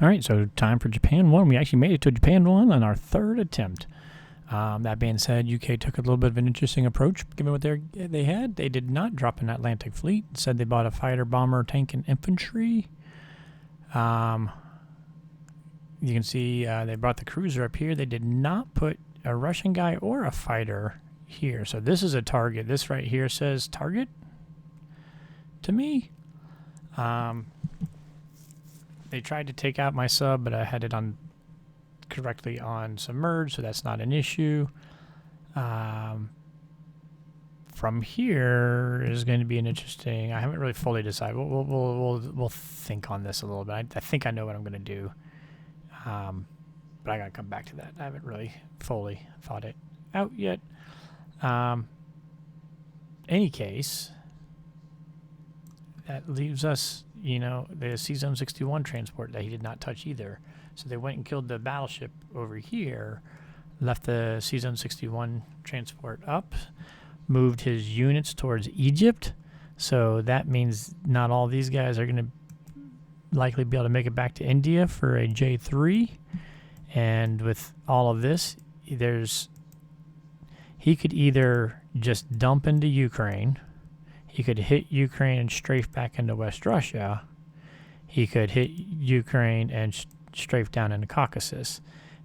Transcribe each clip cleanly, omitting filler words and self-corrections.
All right, so time for Japan 1. We actually made it to Japan 1 on our third attempt. That being said, UK took a little bit of an interesting approach, given what they had. They did not drop an Atlantic fleet. Instead, they bought a fighter, bomber, tank, and infantry. You can see they brought the cruiser up here. They did not put a Russian guy or a fighter here. So this is a target. This right here says target to me. They tried to take out my sub, but I had it on correctly on submerged, so that's not an issue. From here is going to be an interesting. I haven't really fully decided. We'll think on this a little bit. I think I know what I'm going to do, but I got to come back to that. I haven't really fully thought it out yet. Any case, that leaves us, the C-Zone 61 transport that he did not touch either. So they went and killed the battleship over here, left the C-Zone 61 transport up, moved his units towards Egypt. So that means not all these guys are going to likely be able to make it back to India for a J3. And with all of this, he could either just dump into Ukraine. He could hit Ukraine and strafe back into West Russia. He could hit Ukraine and strafe down into Caucasus.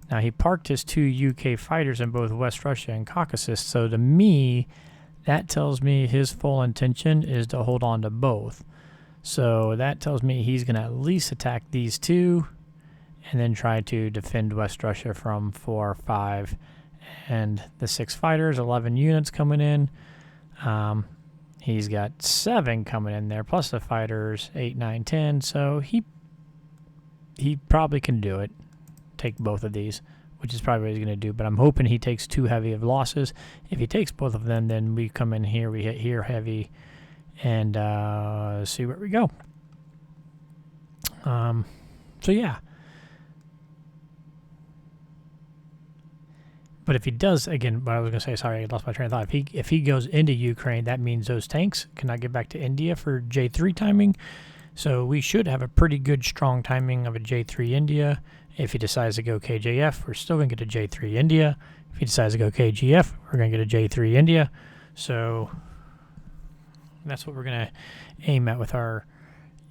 Now, he parked his 2 UK fighters in both West Russia and Caucasus, so to me, that tells me his full intention is to hold on to both. So that tells me he's going to at least attack these 2 and then try to defend West Russia from 4, 5, and the 6 fighters, 11 units coming in. He's got 7 coming in there, plus the fighters, 8, 9, 10. So he probably can do it, take both of these, which is probably what he's going to do. But I'm hoping he takes too heavy of losses. If he takes both of them, then we come in here, we hit here heavy, and see where we go. So, yeah. But if he does, again, what I was going to say, sorry, I lost my train of thought. If he goes into Ukraine, that means those tanks cannot get back to India for J3 timing. So we should have a pretty good, strong timing of a J3 India. If he decides to go KJF, we're still going to get a J3 India. If he decides to go KGF, we're going to get a J3 India. So that's what we're going to aim at with our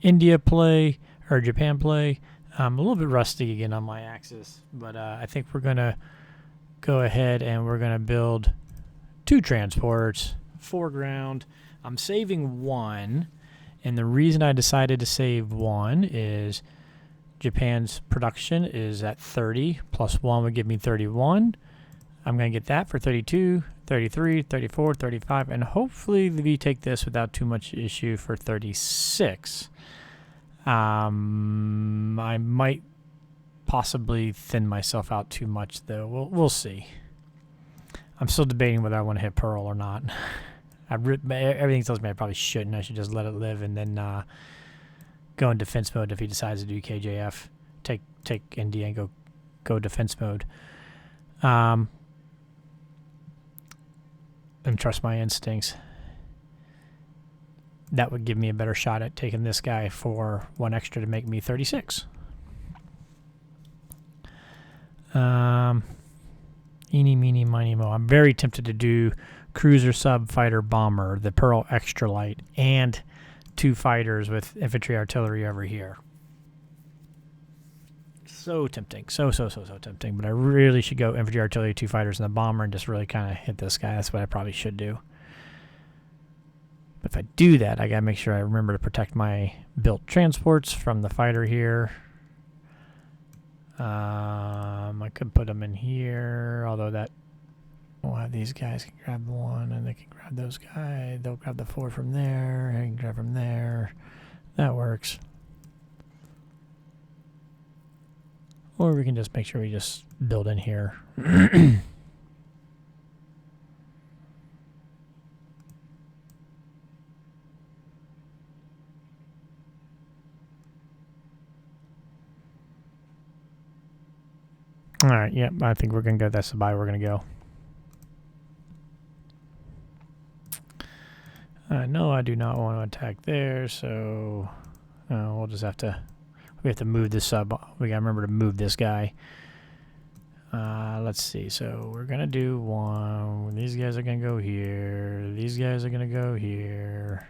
India play, or Japan play. I'm a little bit rusty again on my axis, but I think we're going to go ahead and we're going to build 2 transports, foreground. I'm saving 1, and the reason I decided to save 1 is Japan's production is at 30, plus 1 would give me 31. I'm going to get that for 32, 33, 34, 35, and hopefully we take this without too much issue for 36. I might possibly thin myself out too much, though. We'll see. I'm still debating whether I want to hit Pearl or not. Everything tells me I probably shouldn't. I should just let it live and then go in defense mode if he decides to do KJF. Take India and go defense mode. And trust my instincts. That would give me a better shot at taking this guy for 1 extra to make me 36. Eeny, meeny, miny, mo. I'm very tempted to do cruiser, sub, fighter, bomber, the Pearl extra light, and 2 fighters with infantry artillery over here. So tempting. So tempting. But I really should go infantry artillery, 2 fighters, and the bomber and just really kind of hit this guy. That's what I probably should do. But if I do that, I got to make sure I remember to protect my built transports from the fighter here. I could put them in here, although that we'll have these guys can grab 1 and they can grab those guys. They'll grab the 4 from there. I can grab from there. That works. Or we can just make sure we just build in here. All right, yep, I think we're going to go. That's the buy we're going to go. No, I do not want to attack there, so we'll just have to... We have to move this sub. We gotta remember to move this guy. Let's see. So we're gonna do one. These guys are gonna go here. These guys are gonna go here.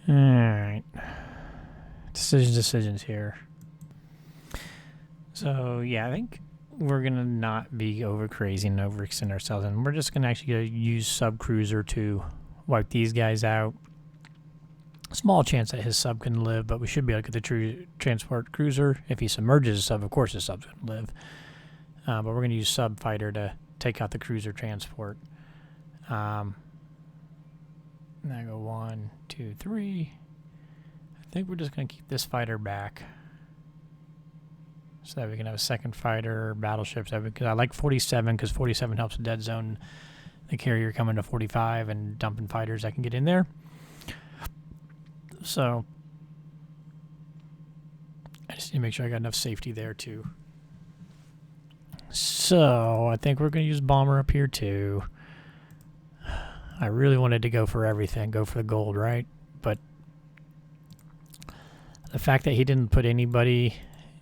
All right. Decisions here. So yeah, I think we're gonna not be over crazy and overextend ourselves, and we're just gonna actually use sub cruiser to wipe these guys out. Small chance that his sub can live, but we should be able to get the transport cruiser. If he submerges his sub, of course his sub's gonna live. But we're gonna use sub fighter to take out the cruiser transport. Now go 1, 2, 3. I think we're just gonna keep this fighter back, so that we can have a second fighter, battleships. Because I like 47, because 47 helps the dead zone the carrier coming to 45 and dumping fighters that can get in there. So I just need to make sure I got enough safety there too. So I think we're going to use bomber up here too. I really wanted to go for everything, go for the gold, right? But the fact that he didn't put anybody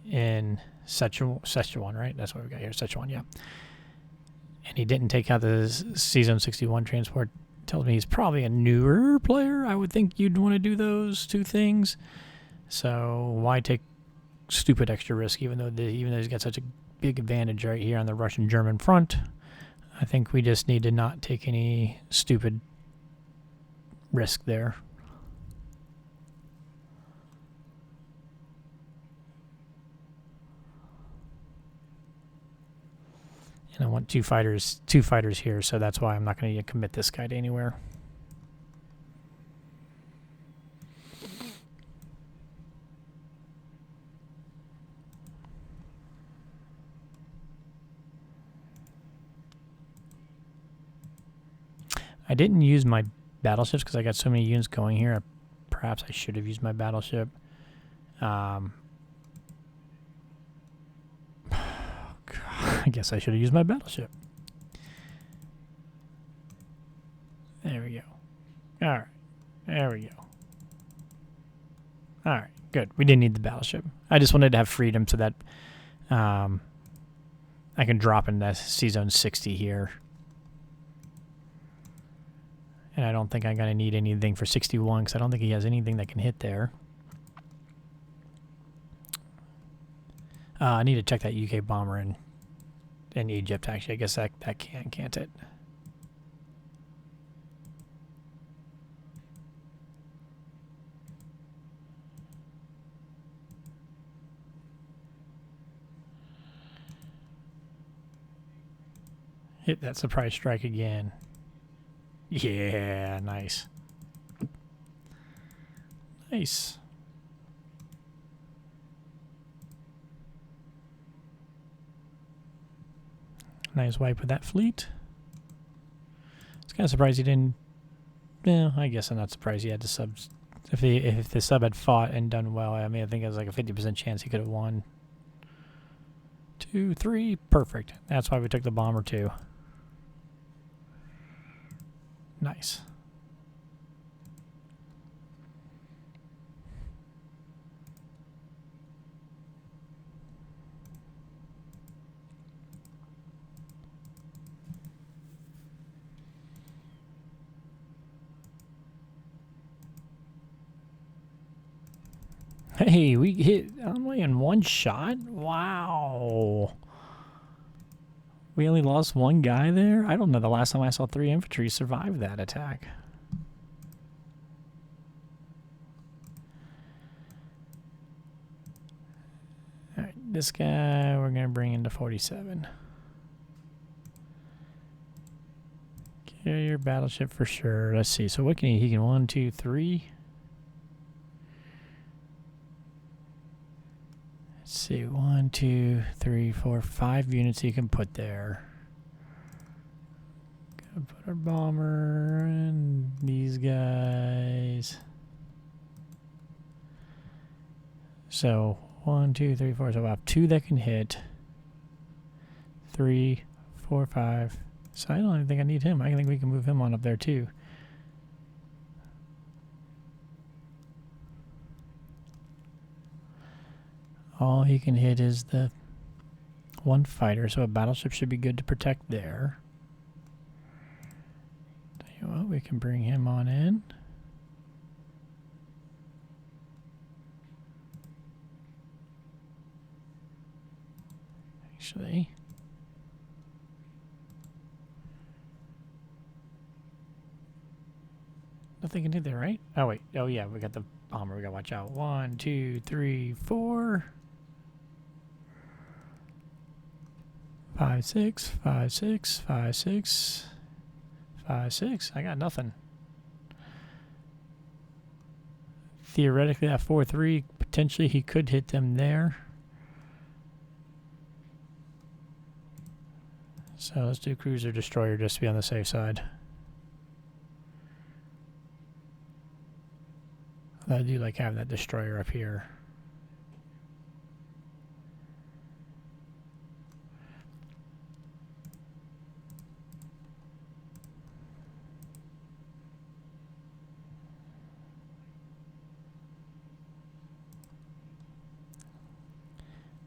in Szechuan, right? That's what we got here, Szechuan, yeah. And he didn't take out the C-Zone 61 transport. Tells me he's probably a newer player. I would think you'd want to do those two things. So why take stupid extra risk, even though he's got such a big advantage right here on the Russian-German front? I think we just need to not take any stupid risk there. And I want two fighters here, so that's why I'm not going to commit this guy to anywhere. I didn't use my battleships because I got so many units going here. Perhaps I should have used my battleship. I guess I should have used my battleship. There we go. All right. There we go. All right. Good. We didn't need the battleship. I just wanted to have freedom so that I can drop in the C-Zone 60 here. And I don't think I'm going to need anything for 61 because I don't think he has anything that can hit there. I need to check that UK bomber in Egypt, actually. I guess that can't it? Hit that surprise strike again. Yeah, nice. Nice. Nice wipe with that fleet. It's kind of surprised he didn't. Yeah, I guess I'm not surprised he had the subs. If the sub had fought and done well, I mean, I think it was like a 50% chance he could have won. 2, 3, perfect. That's why we took the bomber too. Nice. Hey, we hit only in one shot? Wow. We only lost one guy there? I don't know the last time I saw 3 infantry survive that attack. Alright, this guy we're going to bring into 47. Carrier battleship for sure. Let's see. So what can he can 1, 2, 3. Let's see. 1, 2, 3, 4, 5 units he can put there. Gotta put our bomber and these guys. So 1, 2, 3, 4. So about 2 that can hit. 3, 4, 5. So I don't even think I need him. I think we can move him on up there too. All he can hit is the 1 fighter, so a battleship should be good to protect there. Tell you what, we can bring him on in. Actually, nothing can do there, right? Oh wait, oh yeah, we got the bomber. We gotta watch out. 1, 2, 3, 4, 5, 6, 5, 6, 5, 6, 5, 6. I got nothing. Theoretically, that 4, 3 potentially he could hit them there. So let's do cruiser destroyer just to be on the safe side. I do like having that destroyer up here.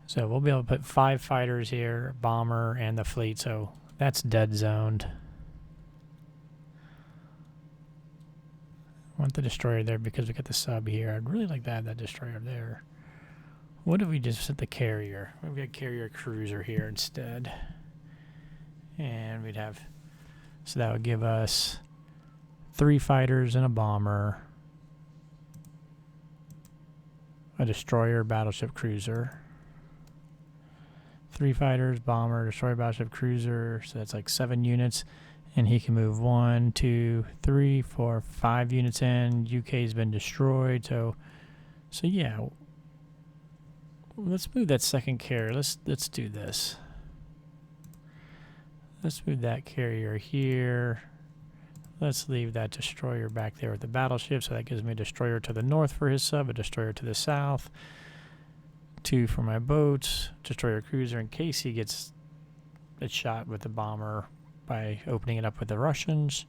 So we'll be able to put 5 fighters here, bomber, and the fleet, so that's dead zoned. I want the destroyer there because we got the sub here. I'd really like to have that destroyer there. What if we just set the carrier? We've got carrier cruiser here instead. And we'd have, so that would give us 3 fighters and a bomber, a destroyer, battleship, cruiser. 3 fighters, bomber, destroyer, battleship, cruiser. So that's like 7 units. And he can move 1, 2, 3, 4, 5 units in. UK's been destroyed. So yeah. Let's move that second carrier. Let's do this. Let's move that carrier here. Let's leave that destroyer back there with the battleship. So that gives me a destroyer to the north for his sub, a destroyer to the south. 2 for my boats, destroyer cruiser in case he gets a shot with the bomber by opening it up with the Russians.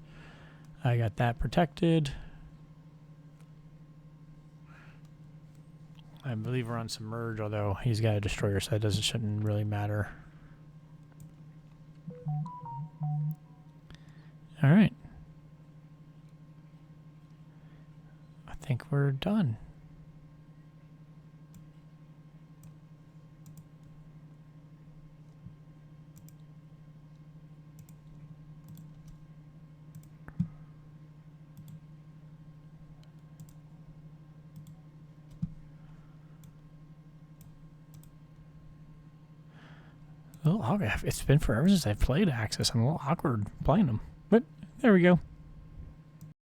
I got that protected. I believe we're on submerge, although he's got a destroyer, so that shouldn't really matter. All right. I think we're done. Well, it's been forever since I've played Axis. I'm a little awkward playing them, but there we go.